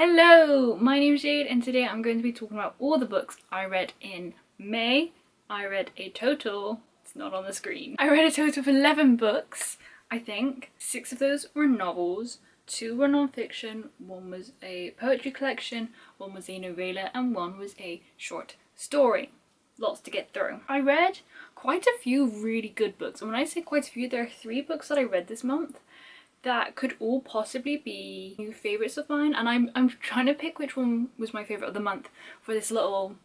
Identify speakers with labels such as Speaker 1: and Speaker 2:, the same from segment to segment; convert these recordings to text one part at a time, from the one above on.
Speaker 1: Hello, my name's Jade and today I'm going to be talking about all the books I read in May. I read a total, it's not on the screen, I read a total of 11 books, I think. 6 of those were novels, 2 were non-fiction, 1 was a poetry collection, 1 was a novella and 1 was a short story. Lots to get through. I read quite a few really good books, and when I say quite a few, there are 3 books that I read this month that could all possibly be new favourites of mine, and I'm trying to pick which one was my favourite of the month for this little,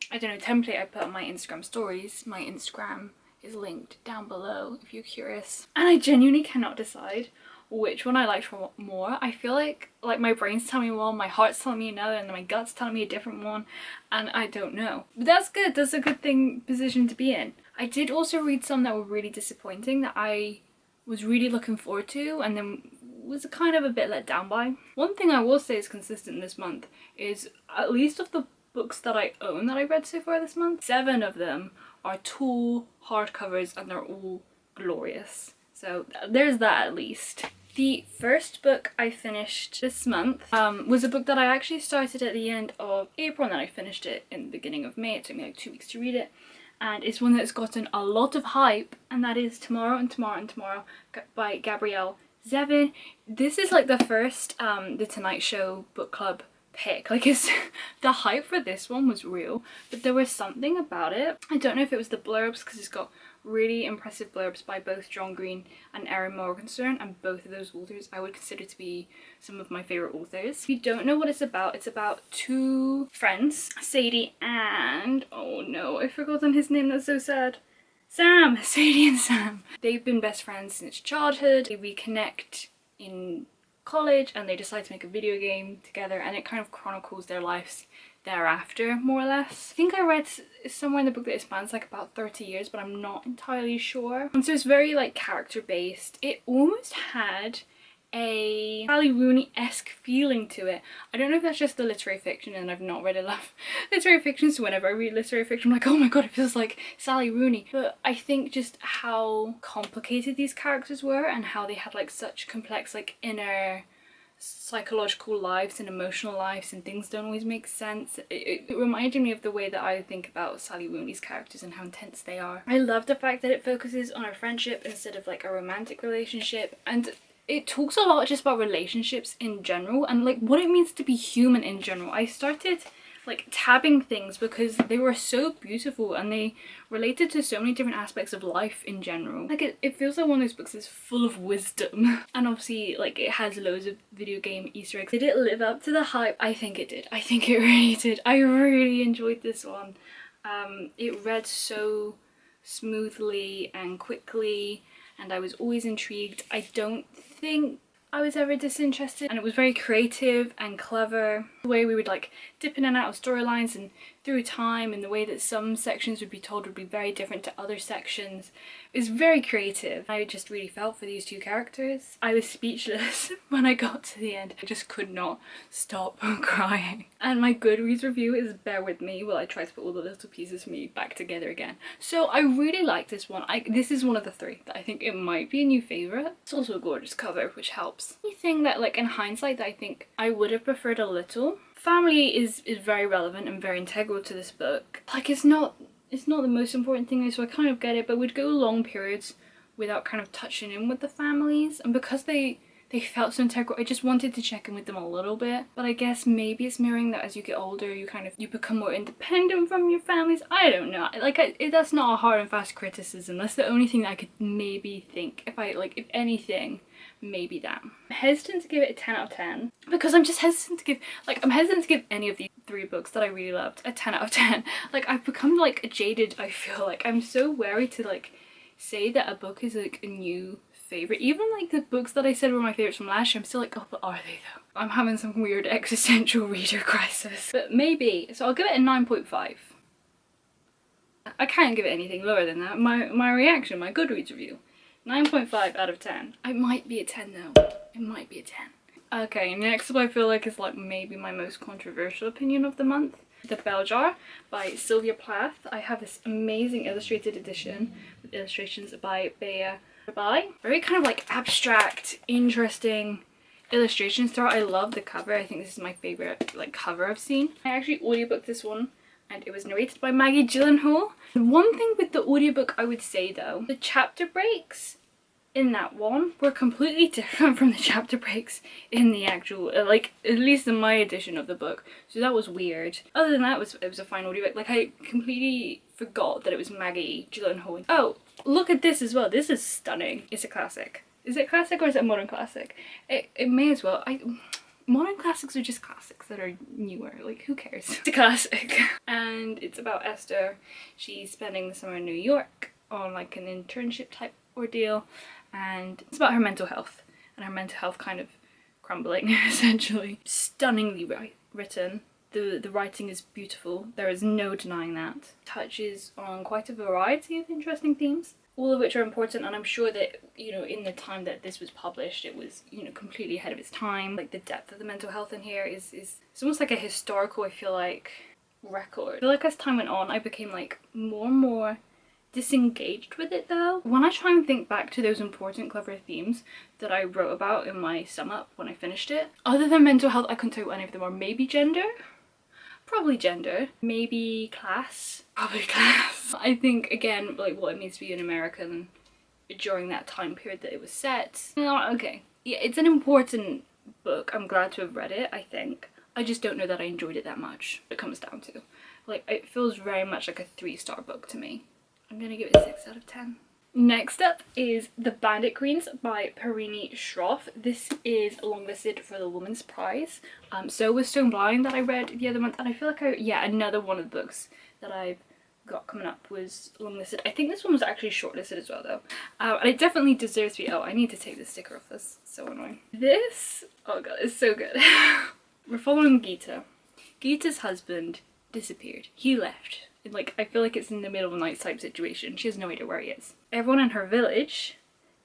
Speaker 1: I don't know, template I put on my Instagram stories. My Instagram is linked down below if you're curious. And I genuinely cannot decide which one I liked more. I feel like my brain's telling me one, my heart's telling me another, and my gut's telling me a different one, and I don't know. But that's good, that's a good position to be in. I did also read some that were really disappointing that I was really looking forward to and then was kind of a bit let down by. One thing I will say is consistent this month is, at least of the books that I own that I read so far this month, 7 of them are tall hardcovers and they're all glorious. So there's that at least. The first book I finished this month was a book that I actually started at the end of April and then I finished it in the beginning of May. It took me like 2 weeks to read it. And it's one that's gotten a lot of hype, and that is Tomorrow and Tomorrow and Tomorrow by Gabrielle Zevin. This is like the first The Tonight Show book club pick. Like, it's the hype for this one was real, but there was something about it. I don't know if it was the blurbs, because it's got really impressive blurbs by both John Green and Erin Morgenstern, and both of those authors I would consider to be some of my favourite authors. If you don't know what it's about 2 friends, Sadie and, oh no, I've forgotten his name, that's so sad. Sam! Sadie and Sam. They've been best friends since childhood. They reconnect in college and they decide to make a video game together, and it kind of chronicles their lives thereafter, more or less. I think I read somewhere in the book that it spans like about 30 years, but I'm not entirely sure. And so it's very like character based. It almost had a Sally Rooney-esque feeling to it. I don't know if that's just the literary fiction, and I've not read enough literary fiction, so whenever I read literary fiction I'm like, oh my god, it feels like Sally Rooney. But I think just how complicated these characters were and how they had like such complex like inner psychological lives and emotional lives, and things don't always make sense. It reminded me of the way that I think about Sally Rooney's characters and how intense they are. I love the fact that it focuses on a friendship instead of like a romantic relationship, and it talks a lot just about relationships in general and like what it means to be human in general. I started like tabbing things because they were so beautiful and they related to so many different aspects of life in general. Like it feels like one of those books that's full of wisdom. And obviously like it has loads of video game Easter eggs. Did it live up to the hype? I think it did. I think it really did. I really enjoyed this one. It read so smoothly and quickly and I was always intrigued. I don't think I was ever disinterested, and it was very creative and clever. The way we would like dip in and out of storylines and through time, and the way that some sections would be told would be very different to other sections. It was very creative. I just really felt for these 2 characters. I was speechless when I got to the end. I just could not stop crying. And my Goodreads review is bear with me while I try to put all the little pieces of me back together again. So I really like this one. This is one of the 3 that I think it might be a new favourite. It's also a gorgeous cover, which helps. Anything that like in hindsight that I think I would have preferred a little. Family is very relevant and very integral to this book. Like it's not the most important thing, so I kind of get it, but we'd go long periods without kind of touching in with the families, and because they felt so integral, I just wanted to check in with them a little bit. But I guess maybe it's mirroring that as you get older you become more independent from your families. I don't know, like that's not a hard and fast criticism. That's the only thing that I could maybe think, if anything, maybe that. I'm hesitant to give it a 10 out of 10 because I'm just hesitant to give any of these 3 books that I really loved a 10 out of 10. Like I've become like jaded. I feel like I'm so wary to like say that a book is like a new favorite. Even like the books that I said were my favorites from last year, I'm still like, oh, but are they though? I'm having some weird existential reader crisis. But maybe, so I'll give it a 9.5. I can't give it anything lower than that. My reaction, my Goodreads review, 9.5 out of 10. I might be a 10 though. It might be a 10. Okay, next up I feel like is like maybe my most controversial opinion of the month. The Bell Jar by Sylvia Plath. I have this amazing illustrated edition with illustrations by Bea. Very kind of like abstract, interesting illustrations throughout. I love the cover. I think this is my favorite like cover I've seen. I actually audiobooked this one and it was narrated by Maggie Gyllenhaal. One thing with the audiobook I would say though, the chapter breaks in that one were completely different from the chapter breaks in the actual, like, at least in my edition of the book. So that was weird. Other than that, it was a fine audiobook. Like, I completely forgot that it was Maggie Gyllenhaal. Oh, look at this as well. This is stunning. It's a classic. Is it classic or is it a modern classic? It may as well. Modern classics are just classics that are newer. Like, who cares? It's a classic. And it's about Esther. She's spending the summer in New York on like an internship type ordeal. And it's about her mental health and her mental health kind of crumbling essentially. Stunningly written. The writing is beautiful. There is no denying that. Touches on quite a variety of interesting themes, all of which are important, and I'm sure that, you know, in the time that this was published, it was, you know, completely ahead of its time. Like, the depth of the mental health in here is it's almost like a historical, I feel like, record. I feel like as time went on, I became like more and more disengaged with it though. When I try and think back to those important clever themes that I wrote about in my sum up when I finished it, other than mental health, I couldn't tell you what any of them are. Maybe gender? Probably gender. Maybe class? Probably class. I think, again, like what it means to be an American during that time period that it was set. No, okay. Yeah, it's an important book. I'm glad to have read it, I think. I just don't know that I enjoyed it that much. It comes down to. Like, it feels very much like a 3-star book to me. I'm gonna give it a 6 out of 10. Next up is The Bandit Queens by Perini Schroff. This is longlisted for the Women's Prize. So was Stone Blind that I read the other month, and I feel like another one of the books that I've got coming up was longlisted. I think this one was actually shortlisted as well though. And it definitely deserves to be. Oh, I need to take the sticker off this. It's so annoying. This, oh god, it's so good. We're following Geeta. Geeta's husband disappeared. He left. Like, I feel like it's in the middle of the night type situation. She has no idea where he is. Everyone in her village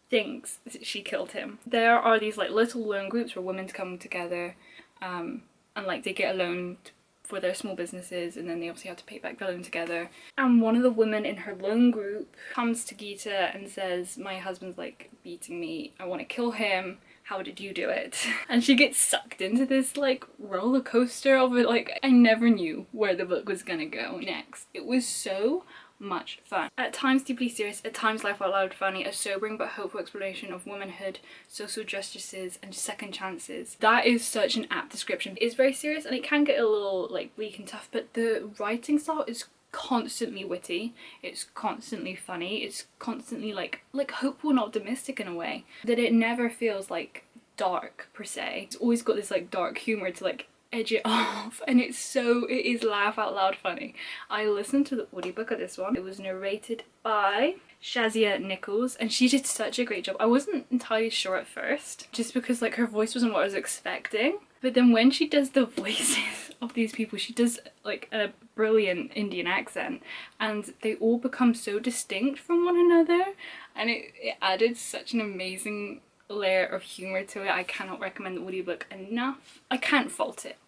Speaker 1: thinks that she killed him. There are these like little loan groups where women come together and like they get a loan for their small businesses, and then they obviously have to pay back the loan together. And one of the women in her loan group comes to Geeta and says, my husband's like beating me, I want to kill him. How did you do it? And she gets sucked into this like roller coaster of it. Like, I never knew where the book was gonna go next. It was so much fun. At times deeply serious, at times laugh out loud funny, a sobering but hopeful exploration of womanhood, social justices and second chances. That is such an apt description. It's very serious and it can get a little like bleak and tough, but the writing style is constantly witty, it's constantly funny, it's constantly like hopeful and optimistic in a way that it never feels like dark per se. It's always got this like dark humor to like edge it off, and it is laugh out loud funny. I listened to the audiobook of this one. It was narrated by Shazia Nichols and she did such a great job. I wasn't entirely sure at first just because like her voice wasn't what I was expecting, but then when she does the voices of these people, she does like a brilliant Indian accent and they all become so distinct from one another, and it added such an amazing layer of humour to it. I cannot recommend the audiobook enough. I can't fault it.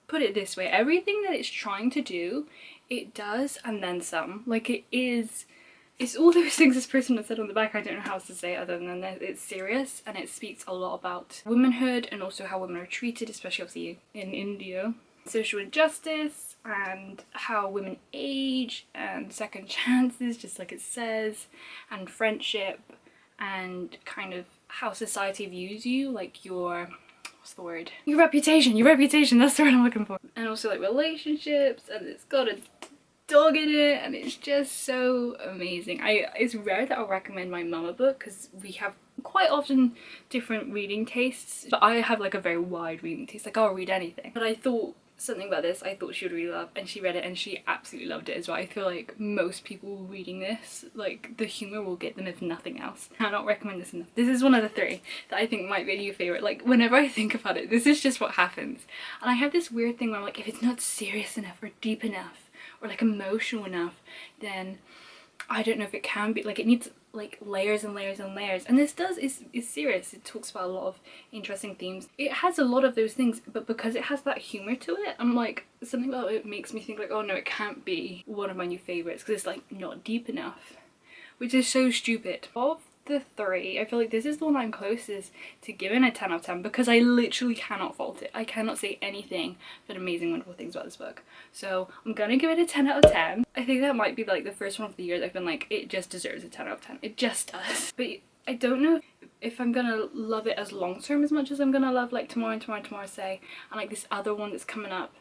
Speaker 1: Put it this way, everything that it's trying to do, it does and then some. Like, it's all those things this person has said on the back. I don't know how else to say it other than that it's serious and it speaks a lot about womanhood and also how women are treated, especially obviously in India. Social injustice and how women age and second chances, just like it says, and friendship and kind of how society views you, like your, what's the word? Your reputation, that's the word I'm looking for. And also like relationships, and it's got a dog in it and it's just so amazing. It's rare that I'll recommend my mum a book because we have quite often different reading tastes, but I have like a very wide reading taste, like I'll read anything. But I thought something about this I thought she would really love, and she read it and she absolutely loved it as well. I feel like most people reading this, like the humour will get them if nothing else. I cannot recommend this enough. This is one of the 3 that I think might be a new favourite. Like whenever I think about it, this is just what happens. And I have this weird thing where I'm like, if it's not serious enough or deep enough or like emotional enough, then I don't know if it can be. Like, it needs like layers and layers and layers, and this is serious. It talks about a lot of interesting themes. It has a lot of those things, but because it has that humor to it, I'm like, something about it makes me think like, oh no, it can't be one of my new favorites because it's like not deep enough, which is so stupid. Of the three, I feel like this is the one I'm closest to giving a 10 out of 10 because I literally cannot fault it. I cannot say anything but amazing, wonderful things about this book. So I'm gonna give it a 10 out of 10. I think that might be like the first one of the year that I've been like, it just deserves a 10 out of 10. It just does. But I don't know if I'm gonna love it as long term as much as I'm gonna love like Tomorrow and Tomorrow and Tomorrow Say and like this other one that's coming up.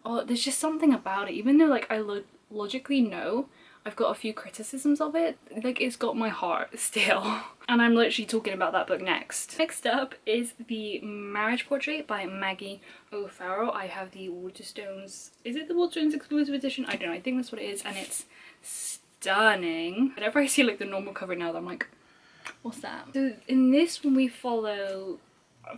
Speaker 1: Oh, there's just something about it, even though like I logically know I've got a few criticisms of it, like it's got my heart still. And I'm literally talking about that book next. Next up is The Marriage Portrait by Maggie O'Farrell. I have the Waterstones, is it the Waterstones exclusive edition? I don't know, I think that's what it is, and it's stunning. Whenever I see like the normal cover now, I'm like, what's that? So in this one we follow,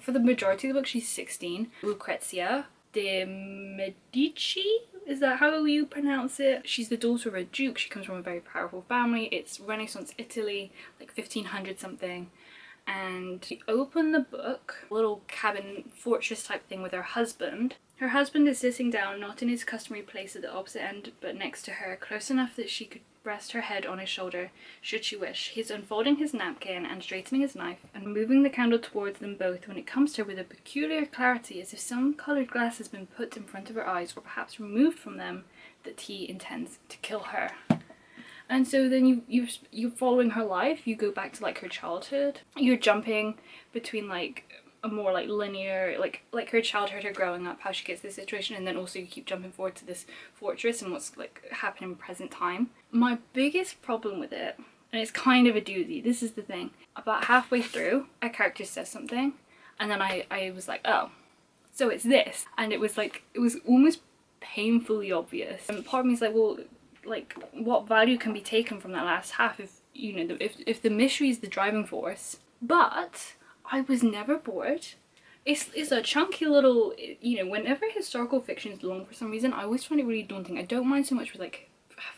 Speaker 1: for the majority of the book, she's 16, Lucrezia de Medici, is that how you pronounce it? She's the daughter of a duke. She comes from a very powerful family. It's Renaissance Italy, like 1500 something. And she opened the book, a little cabin fortress type thing with her husband. Her husband is sitting down, not in his customary place at the opposite end, but next to her, close enough that she could rest her head on his shoulder should she wish. He's unfolding his napkin and straightening his knife and moving the candle towards them both when it comes to her with a peculiar clarity, as if some coloured glass has been put in front of her eyes or perhaps removed from them, that he intends to kill her. And so then you're following her life. You go back to like her childhood. You're jumping between like a more like linear, like her childhood, her growing up, how she gets this situation, and then also you keep jumping forward to this fortress and what's like happening in present time. My biggest problem with it, and it's kind of a doozy, this is the thing, about halfway through a character says something and then I was like, oh, so it's this, and it was like, it was almost painfully obvious, and part of me is like, well, like what value can be taken from that last half if, you know, if the mystery is the driving force. But I was never bored. It's a chunky little, you know, whenever historical fiction is long for some reason, I always find it really daunting. I don't mind so much with like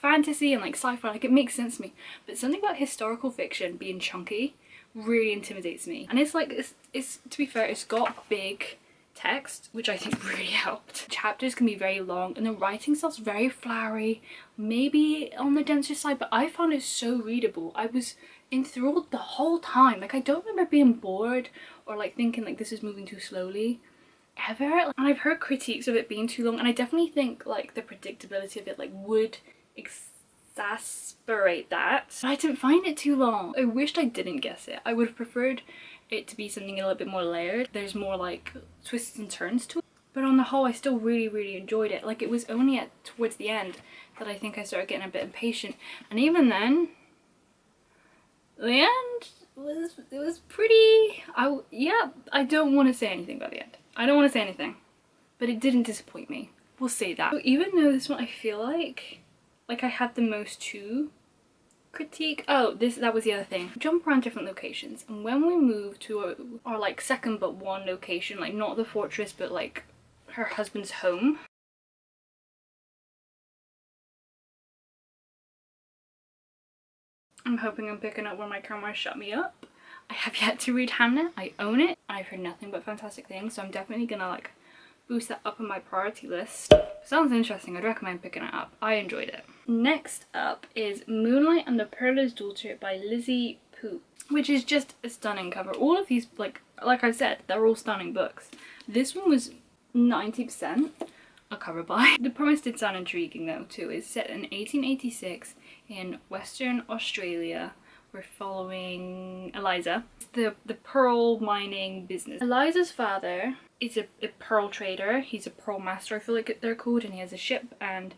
Speaker 1: fantasy and like sci-fi, like it makes sense to me, but something about historical fiction being chunky really intimidates me. And it's like, it's to be fair, it's got big text, which I think really helped. Chapters can be very long and the writing style's very flowery, maybe on the denser side, but I found it so readable. I was enthralled the whole time. Like I don't remember being bored or like thinking like this is moving too slowly ever. And I've heard critiques of it being too long, and I definitely think like the predictability of it like would exasperate that. But I didn't find it too long. I wished I didn't guess it. I would have preferred it to be something a little bit more layered. There's more like twists and turns to it, but on the whole I still really enjoyed it. Like it was only towards the end that I think I started getting a bit impatient, and even then the end was pretty, I don't want to say anything about the end. I don't want to say anything, but it didn't disappoint me, we'll say that. So even though this one I feel like I had the most to critique. Oh, that was the other thing. Jump around different locations, and when we moved to our like second but one location, like not the fortress but like her husband's home, I'm hoping I'm picking up where my camera shut me up. I have yet to read Hamnet. I own it. I've heard nothing but fantastic things, so I'm definitely gonna like boost that up on my priority list. Sounds interesting. I'd recommend picking it up. I enjoyed it. Next up is Moonlight and the Perilous Daughter by Lizzie Poop, which is just a stunning cover. All of these, like I said, they're all stunning books. This one was 90% a cover buy. The premise did sound intriguing though too. It's set in 1886 in Western Australia. We're following Eliza, the pearl mining business. Eliza's father is a pearl trader. He's a pearl master, I feel like they're called, and he has a ship, and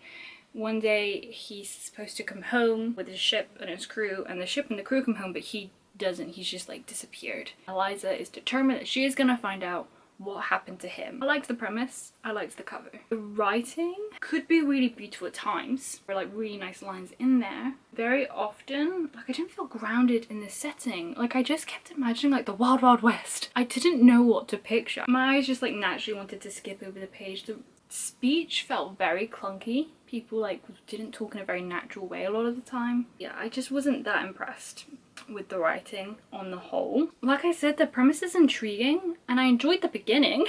Speaker 1: one day he's supposed to come home with his ship and his crew, and the ship and the crew come home, but he doesn't. He's just like disappeared. Eliza is determined that she is gonna find out what happened to him. I liked the premise, I liked the cover. The writing could be really beautiful at times. There are like really nice lines in there. Very often, like I didn't feel grounded in this setting. Like I just kept imagining like the Wild Wild West. I didn't know what to picture. My eyes just like naturally wanted to skip over the page. The speech felt very clunky. People like didn't talk in a very natural way a lot of the time. Yeah, I just wasn't that impressed with the writing on the whole. Like I said, the premise is intriguing and I enjoyed the beginning.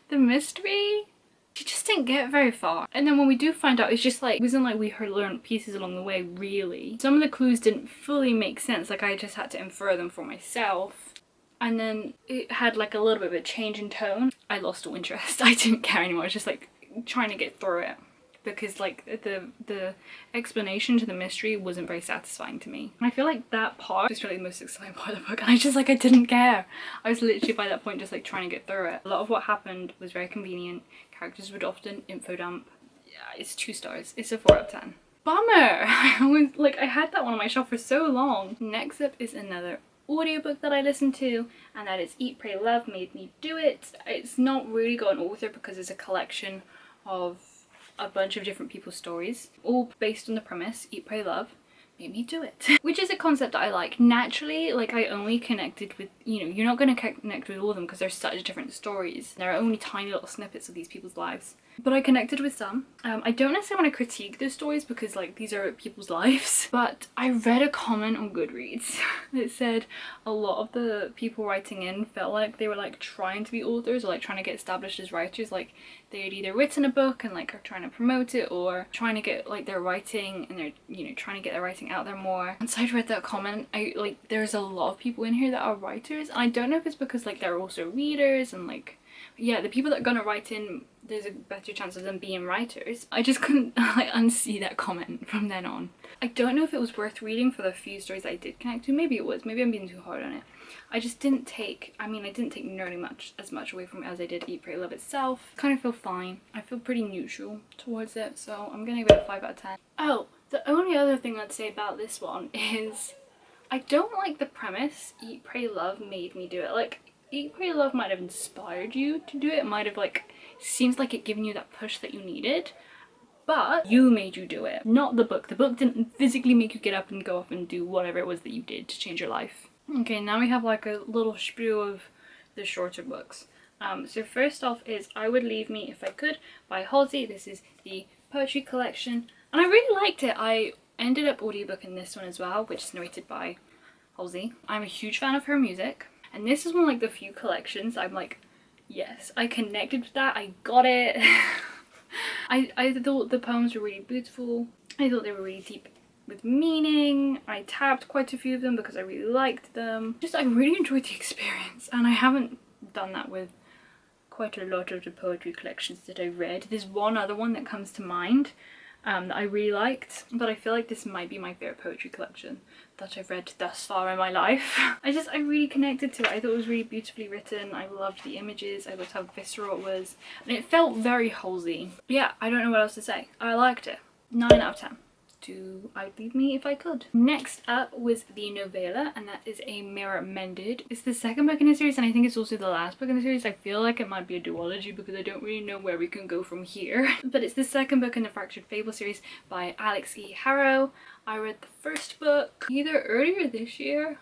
Speaker 1: The mystery, she just didn't get very far. And then when we do find out, it's just like, it wasn't like we learned pieces along the way, really. Some of the clues didn't fully make sense, like I just had to infer them for myself. And then it had like a little bit of a change in tone. I lost all interest. I didn't care anymore. I was just like trying to get through it, because like the explanation to the mystery wasn't very satisfying to me. And I feel like that part is really the most exciting part of the book, and I didn't care. I was literally by that point just like trying to get through it. A lot of what happened was very convenient. Characters would often info dump. Yeah, it's 2 stars. It's a 4 out of 10. Bummer! I had that one on my shelf for so long. Next up is another audiobook that I listened to, and that is Eat, Pray, Love Made Me Do It. It's not really got an author because it's a collection of a bunch of different people's stories, all based on the premise Eat, Pray, Love Made Me Do It, which is a concept that I like. Naturally, like, I only connected with, you know, you're not going to connect with all of them because they're such different stories. There are only tiny little snippets of these people's lives. But I connected with some. I don't necessarily want to critique those stories because like these are people's lives, but I read a comment on Goodreads that said a lot of the people writing in felt like they were like trying to be authors or like trying to get established as writers. Like they had either written a book and like are trying to promote it, or trying to get like their writing and they're, you know, trying to get their writing out there more. Once I'd read that comment, there's a lot of people in here that are writers, and I don't know if it's because like they're also readers and like, yeah, the people that are gonna write in, there's a better chance of them being writers. I just couldn't like unsee that comment from then on. I don't know if it was worth reading for the few stories I did connect to. Maybe it was. Maybe I'm being too hard on it. I just didn't take, I didn't take nearly as much away from it as I did Eat, Pray, Love itself. Kind of feel fine. I feel pretty neutral towards it, so I'm gonna give it a 5 out of 10. Oh, the only other thing I'd say about this one is I don't like the premise Eat, Pray, Love Made Me Do It. Like, Eat, Pray, Love might have inspired you to do it. It might have like, seems like it given you that push that you needed, but you made you do it, not the book. The book didn't physically make you get up and go off and do whatever it was that you did to change your life. Okay, now we have like a little spiel of the shorter books. So first off is I Would Leave Me If I Could by Halsey. This is the poetry collection, and I really liked it. I ended up audiobooking this one as well, which is narrated by Halsey. I'm a huge fan of her music, and this is one of like the few collections I'm like, yes, I connected with that, I got it. I thought the poems were really beautiful. I thought they were really deep with meaning. I tabbed quite a few of them because I really liked them. Just, I really enjoyed the experience, and I haven't done that with quite a lot of the poetry collections that I read. There's one other one that comes to mind that I really liked, but I feel like this might be my favourite poetry collection that I've read thus far in my life. I really connected to it. I thought it was really beautifully written. I loved the images. I loved how visceral it was, and it felt very Halsey. Yeah, I don't know what else to say. I liked it. 9 out of 10. To I'd Leave Me If I Could. Next up was the novella, and that is a Mirror Mended. It's the second book in the series, and I think it's also the last book in the series. I feel like it might be a duology because I don't really know where we can go from here. But it's the second book in the Fractured Fable series by Alex E. Harrow. I read the first book either earlier this year.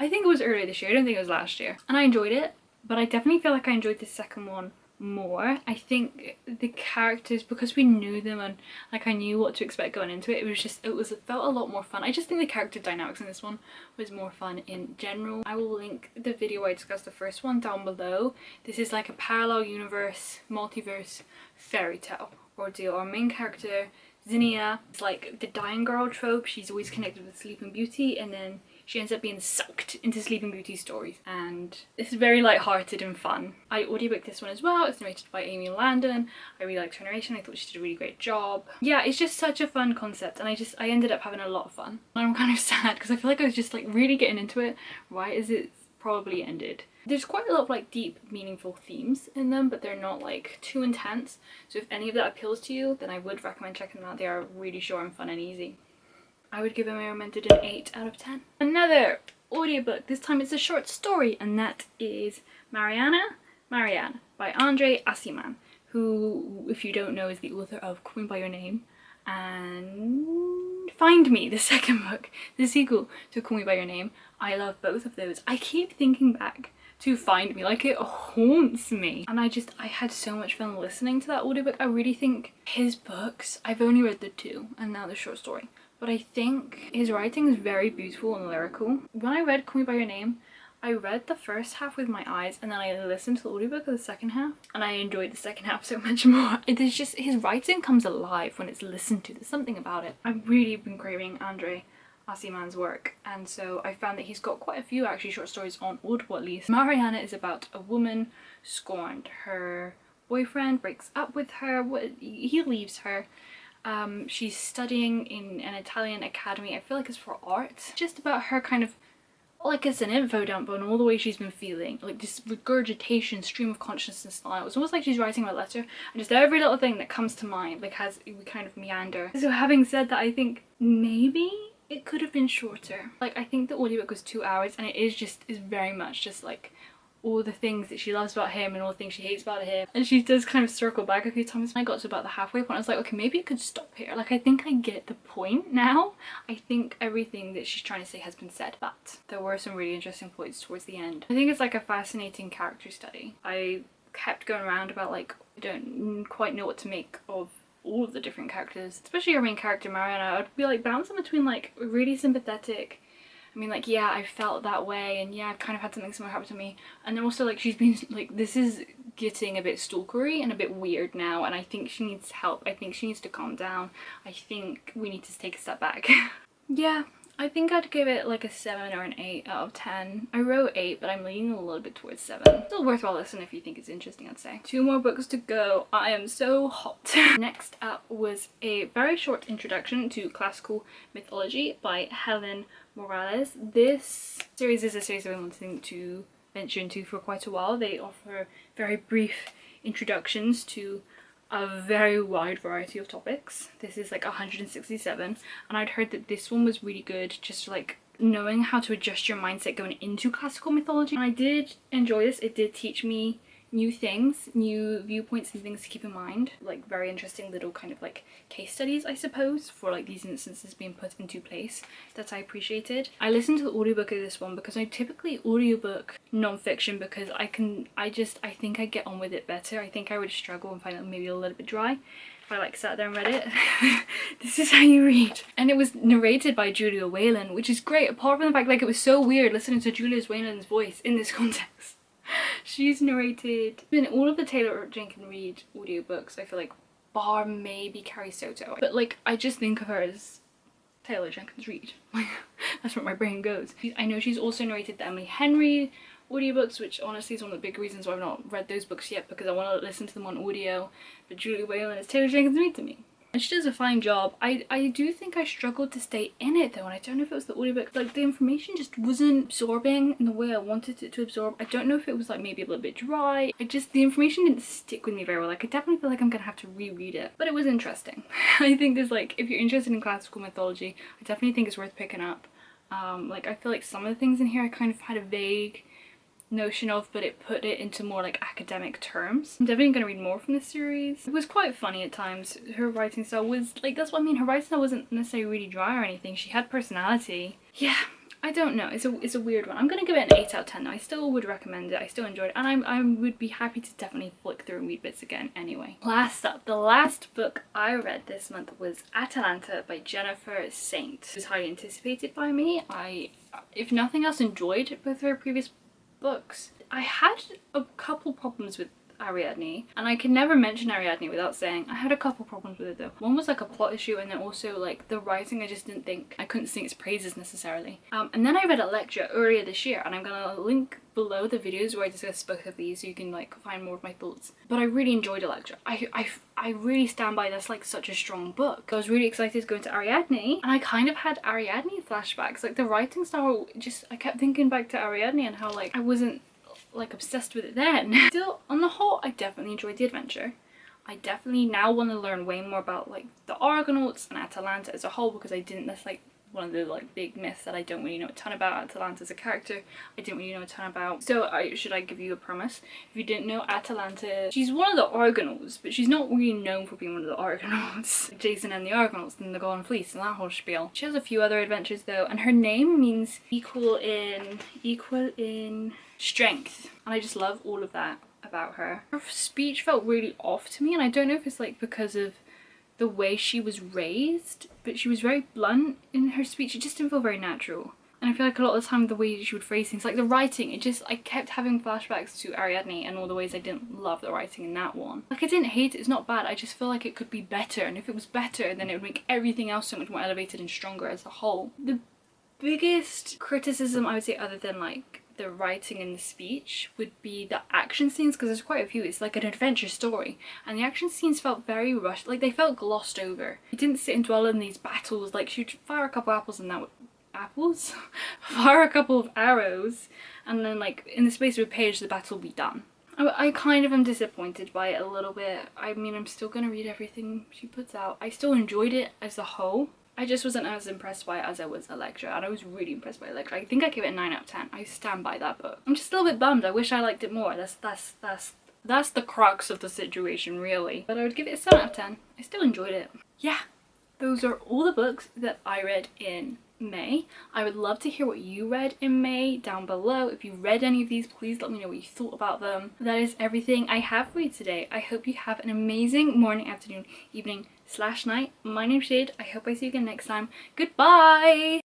Speaker 1: I think it was earlier this year. I don't think it was last year. And I enjoyed it, but I definitely feel like I enjoyed the second one more. I think the characters, because we knew them and like I knew what to expect going into it, it felt a lot more fun. I just think the character dynamics in this one was more fun in general. I will link the video where I discussed the first one down below. This is like a parallel universe, multiverse fairy tale ordeal. Our main character, Zinnia, is like the dying girl trope. She's always connected with Sleeping Beauty, and then she ends up being sucked into Sleeping Beauty's stories, and it's very light-hearted and fun. I audiobooked this one as well. It's narrated by Amy Landon. I really liked her narration. I thought she did a really great job. Yeah, it's just such a fun concept, and I ended up having a lot of fun. And I'm kind of sad because I feel like I was just like really getting into it right as it probably ended. There's quite a lot of like deep, meaningful themes in them, but they're not like too intense. So if any of that appeals to you, then I would recommend checking them out. They are really short and fun and easy. I would give a Mirror Mended an 8 out of 10. Another audiobook, this time it's a short story, and that is Marianna by Andre Aciman, who, if you don't know, is the author of Call Me By Your Name and Find Me, the second book, the sequel to Call Me By Your Name. I love both of those. I keep thinking back to Find Me, like it haunts me, and I had so much fun listening to that audiobook. I really think his books, I've only read the 2 and now the short story, but I think his writing is very beautiful and lyrical. When I read Call Me By Your Name, I read the first half with my eyes and then I listened to the audiobook of the second half, and I enjoyed the second half so much more. There's just, his writing comes alive when it's listened to. There's something about it. I've really been craving Andre Aciman's work, and so I found that he's got quite a few actually short stories on Audible at least. Marianna is about a woman scorned. Her boyfriend breaks up with her, he leaves her. She's studying in an Italian academy. I feel like it's for art. Just about her kind of, like, it's an info dump on all the way she's been feeling, like this regurgitation, stream of consciousness style. It's almost like she's writing a letter, and just every little thing that comes to mind, like, we kind of meander. So having said that, I think maybe it could have been shorter. Like, I think the audiobook was 2 hours, and it is very much just like all the things that she loves about him and all the things she hates about him, and she does kind of circle back a few times. When I got to about the halfway point, I was like, okay, maybe it could stop here. Like, I think I get the point now. I think everything that she's trying to say has been said, but there were some really interesting points towards the end. I think it's like a fascinating character study. I kept going around about, like, I don't quite know what to make of all of the different characters, especially our main character Marianna. I'd be like bouncing between like really sympathetic, I mean, like, yeah, I felt that way, and yeah, I've kind of had something similar happen to me, and then also like she's been like, this is getting a bit stalkery and a bit weird now, and I think she needs help. I think she needs to calm down. I think we need to take a step back. Yeah, I think I'd give it like a 7 or an 8 out of 10. I wrote 8, but I'm leaning a little bit towards 7. Still worthwhile listen if you think it's interesting, I'd say. 2 more books to go. I am so hot. Next up was a very short introduction to classical mythology by Helen Morales. This series is a series I've been wanting to venture into for quite a while. They offer very brief introductions to a very wide variety of topics. This is like 167, and I'd heard that this one was really good, just like knowing how to adjust your mindset going into classical mythology. And I did enjoy this. It did teach me new things, new viewpoints and things to keep in mind, like very interesting little kind of like case studies, I suppose, for like these instances being put into place that I appreciated. I listened to the audiobook of this one because I typically audiobook non-fiction because I think I get on with it better. I think I would struggle and find it maybe a little bit dry if I like sat there and read it. This is how you read. And it was narrated by Julia Whelan, which is great, apart from the fact like it was so weird listening to Julia Whelan's voice in this context. She's narrated in all of the Taylor Jenkins Reid audiobooks, I feel like, bar maybe Carrie Soto. But like, I just think of her as Taylor Jenkins Reid. That's where my brain goes. I know she's also narrated the Emily Henry audiobooks, which honestly is one of the big reasons why I've not read those books yet, because I want to listen to them on audio. But Julia Whelan is Taylor Jenkins Reid to me. And she does a fine job. I do think I struggled to stay in it though, and I don't know if it was the audiobook. Like, the information just wasn't absorbing in the way I wanted it to absorb. I don't know if it was like maybe a little bit dry. The information didn't stick with me very well. Like, I definitely feel like I'm gonna have to reread it. But it was interesting. I think there's like, if you're interested in classical mythology, I definitely think it's worth picking up. Like, I feel like some of the things in here I kind of had a vague notion of, but it put it into more like academic terms. I'm definitely gonna read more from this series. It was quite funny at times. Her writing style was like, that's what I mean, her writing style wasn't necessarily really dry or anything. She had personality. Yeah, I don't know, it's a weird one. I'm gonna give it an 8 out of 10 though. I still would recommend it. I still enjoyed it, and I would be happy to definitely flick through and read bits again anyway. Last up, the last book I read this month was Atalanta by Jennifer Saint. It was highly anticipated by me. I, if nothing else, enjoyed both her previous books. I had a couple problems with Ariadne, and I can never mention Ariadne without saying I had a couple problems with it though. One was like a plot issue, and then also like the writing, I just didn't think, I couldn't sing its praises necessarily. And then I read Electra earlier this year, and I'm gonna link below the videos where I discuss both of these so you can like find more of my thoughts. But I really enjoyed Electra. I really stand by, that's like such a strong book. I was really excited to go into Ariadne, and I kind of had Ariadne flashbacks. Like, the writing style, just, I kept thinking back to Ariadne and how like I wasn't like obsessed with it then. Still, on the whole, I definitely enjoyed the adventure. I definitely now want to learn way more about like the Argonauts and Atalanta as a whole, because I didn't, that's like one of the like big myths that I don't really know a ton about. Atalanta as a character, I didn't really know a ton about. So should I give you a premise? If you didn't know, Atalanta, she's one of the Argonauts, but she's not really known for being one of the Argonauts. Jason and the Argonauts and the Golden Fleece and that whole spiel. She has a few other adventures though, and her name means equal in strength, and I just love all of that about her. Her speech felt really off to me, and I don't know if it's like because of the way she was raised, but she was very blunt in her speech. It just didn't feel very natural. And I feel like a lot of the time the way she would phrase things, like the writing, I kept having flashbacks to Ariadne and all the ways I didn't love the writing in that one. Like, I didn't hate it, it's not bad, I just feel like it could be better, and if it was better then it would make everything else so much more elevated and stronger as a whole. The biggest criticism I would say, other than like the writing and the speech, would be the action scenes, because there's quite a few. It's like an adventure story and the action scenes felt very rushed, like they felt glossed over. It didn't sit and dwell in these battles, like she'd fire a couple apples and that would fire a couple of arrows and then like in the space of a page the battle will be done. I kind of am disappointed by it a little bit. I mean, I'm still gonna read everything she puts out. I still enjoyed it as a whole. I just wasn't as impressed by it as I was Electra, and I was really impressed by Electra. I think I gave it a 9 out of 10. I stand by that book. I'm just a little bit bummed. I wish I liked it more. That's the crux of the situation, really. But I would give it a 7 out of 10. I still enjoyed it. Yeah, those are all the books that I read in May. I would love to hear what you read in May down below. If you read any of these, please let me know what you thought about them. That is everything I have for you today. I hope you have an amazing morning, afternoon, evening / night. My name's Jade. I hope I see you again next time. Goodbye!